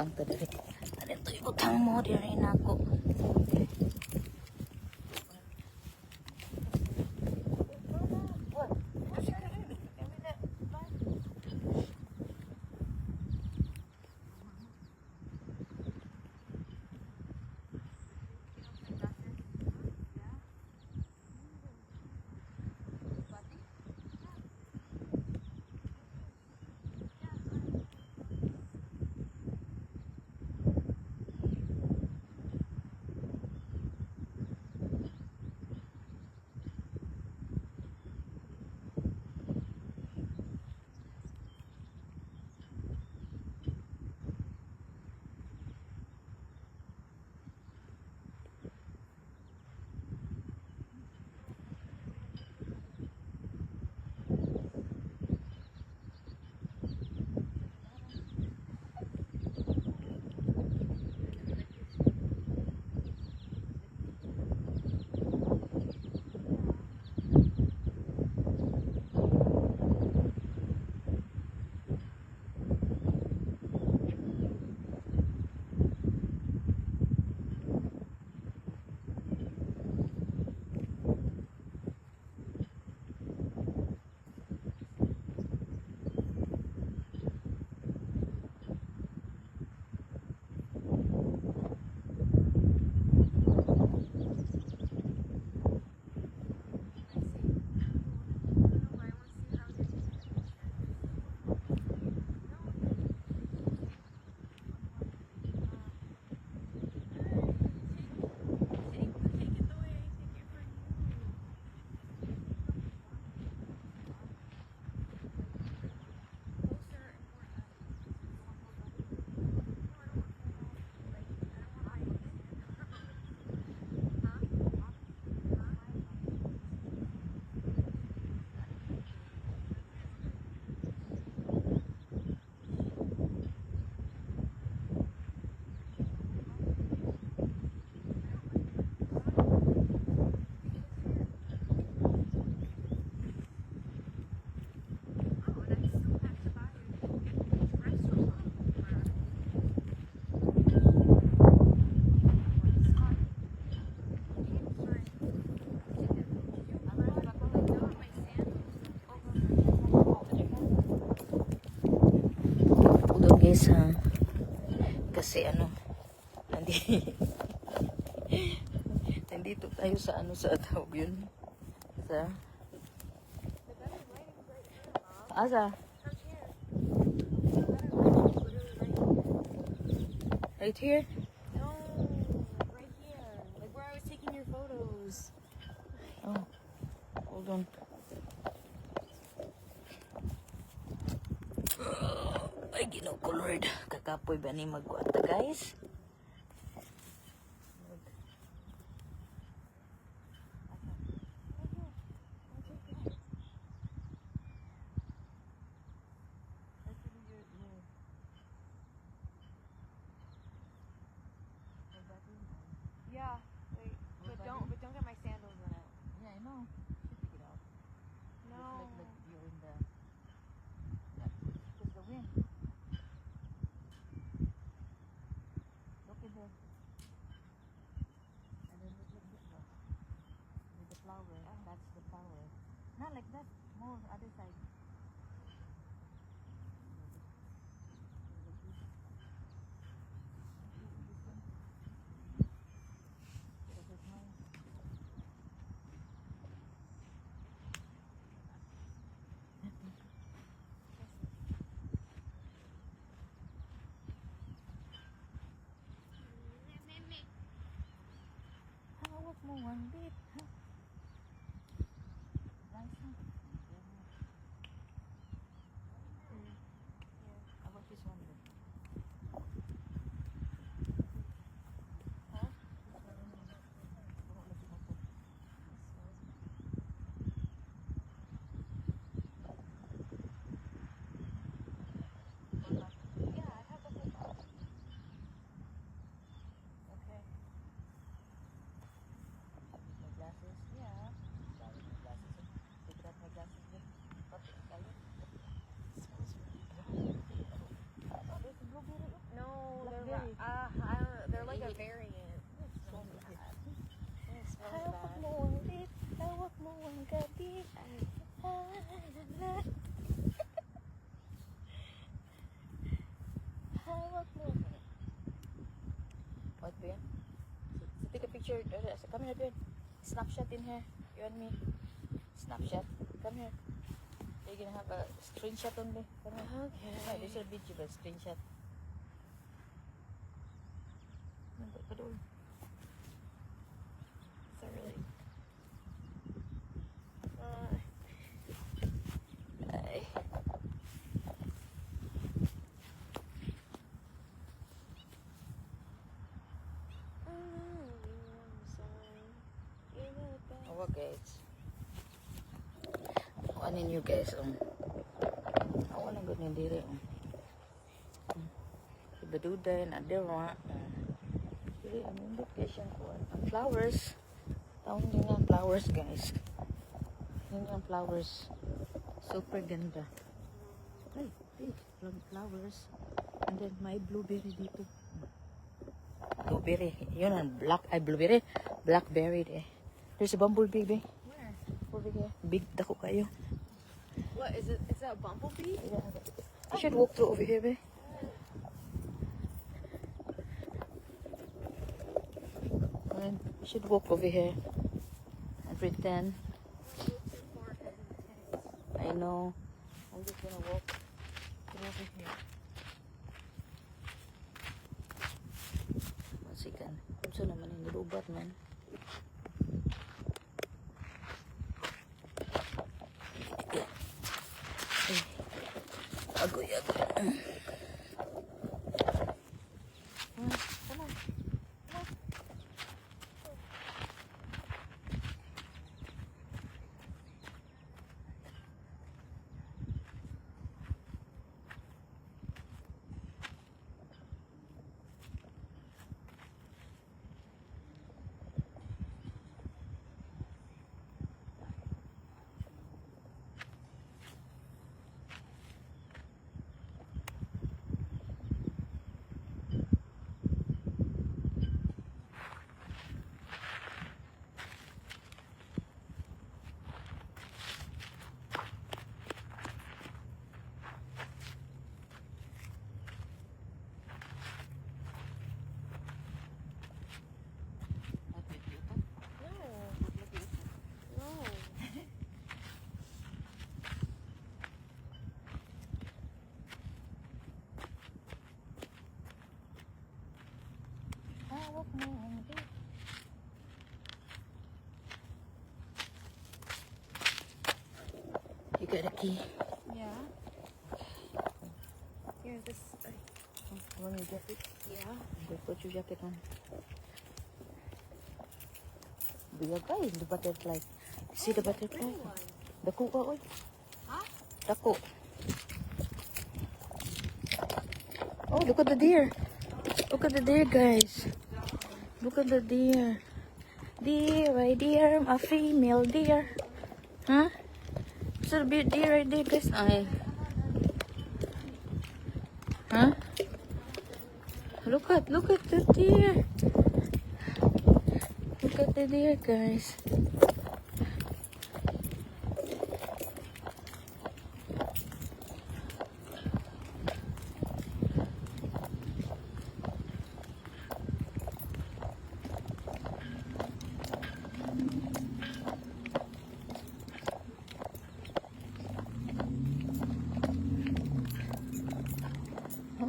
butang ta diri. Ano to ibutang mo diri nako. Guys ha, kasi ano nandito tayo sa ano sa tawag yun sa asa right here. No, right here, like where I was taking your photos. Oh, hold on. Ay, Ginoo ko Lord. Kakapoy ba ni magwata, guys? Yeah, wait, but don't get my sandals in it. Yeah, I know. You should take it out. No. Like you're in the... Because the wind. Look in there. And then look this one. With the flower. That's the flower. Not like that. More other side. Hawak mo one bit. Nice, huh? picture. Come here, babe. Snapshot in here. You and me. Snapshot. Come here. You're gonna have a screenshot only. Come here. Okay. Yeah, this will be you, but screenshot. Padul. So really. Ay. Awa guys. Ano ninyo guys? Awa lang gud ni diri. Ibaduday na dira. Diri ang location ko. Ang flowers. Taon din ang flowers guys. Yun ang flowers. Super ganda. Ay, flowers. And then may blueberry dito. Blueberry. Yun ang blueberry. Blackberry eh. There's a bumblebee, babe. Where? Over here. Big dako kayo. What is it? Is that a bumblebee? Yeah. I should walk through over here, babe. And you should walk over here and pretend. I know. I'm just gonna walk through over here. One second. Kung saan naman yung lubat, man. Agoy. Come on. No. Hawak mo. You got a key. Yeah. Here, this. You want your jacket? Yeah. Go put your jacket on. Bigyan guys, the butterfly. See the butterfly? Dako ka, oy. Huh? Dako. Oh, look at the deer. Look at the deer, guys. Look at the deer. Deer, right deer. A female deer. Huh? There's a big deer right there, guys. Ay. Huh? Look at the deer. Look at the deer, guys.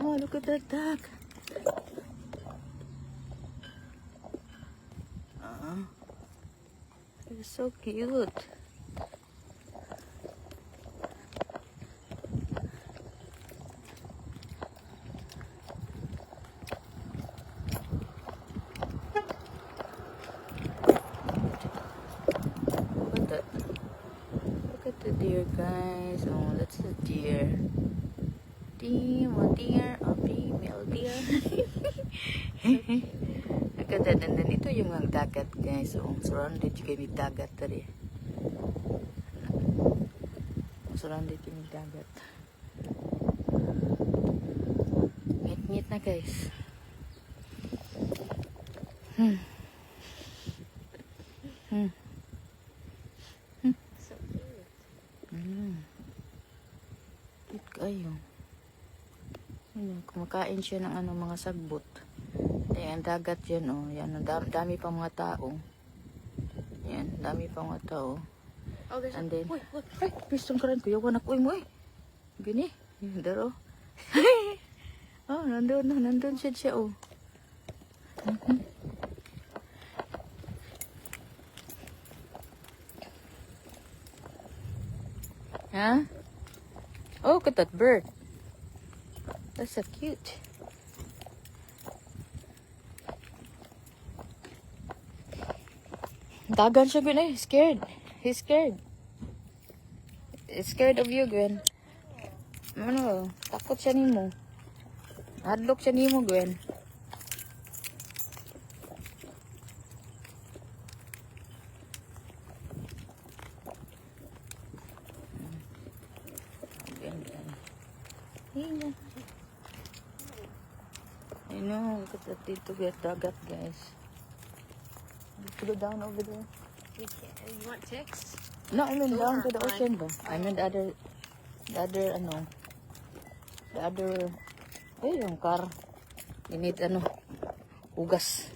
Oh, look at that duck. It's so cute. Look at the deer, guys. Oh, that's the deer. Deer, a female deer. Nagkadaan na ito yung ang dagat, guys. So, surrounded yung kami dagat tadi. Surrounded yung dagat. Ngit-ngit na, guys. So cute. Cute kayo. Kumakain siya ng mga sagbot. Ayan, dagat yan, oh. Yan, ang dami pa mga tao. Yan, dami pa mga tao. Oh, there's And then, Wait, look. ay, pistong karan ko. Yawan ako mo eh. Gini. Yan, daro. Oh, nandun siya, oh. Huh? Oh, look at that bird. That's so cute. Dagan siya, Gwen, eh. Scared. He's scared. He's scared of you, Gwen. Ano, takot siya nimo. Hadlok siya nimo, Gwen. I know, look at that dito, get dagat, guys. Let's go down over there. You want ticks? No, I mean Those down are to the fun. ocean ba? I mean the other, the other, ay, yung car. You need, ugas.